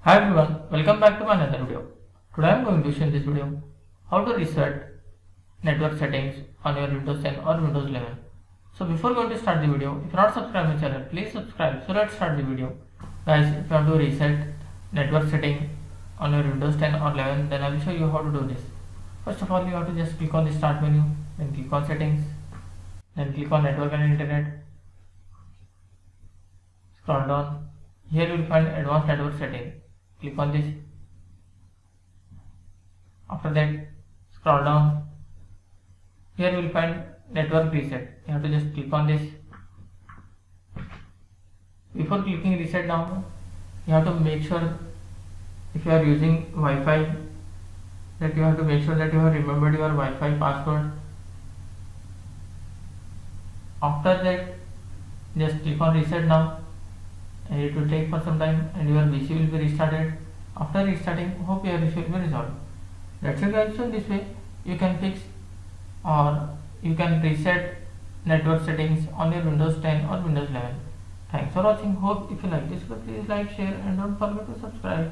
Hi everyone, welcome back to my another video. Today I am going to show in this video how to reset network settings on your Windows 10 or Windows 11. So before going to start the video, if you are not subscribed to my channel, please subscribe. So let's start the video. Guys, if you want to reset network setting on your Windows 10 or 11, then I will show you how to do this. First of all, you have to just click on the start menu, then click on settings, then click on network and internet. Scroll down. Here you will find advanced network setting. Click on this. After that, scroll down. Here you will find network reset. You have to just click on this. Before clicking reset down, you have to make sure if you are using Wi-Fi that you have to make sure that you have remembered your Wi-Fi password. After that, just click on reset now, and it will take for some time and your PC will be restarted. After restarting, hope your issue will be resolved. That's it guys. So this way you can fix or you can reset network settings on your Windows 10 or Windows 11. Thanks for watching. Hope if you like this video, please like, share and don't forget to subscribe.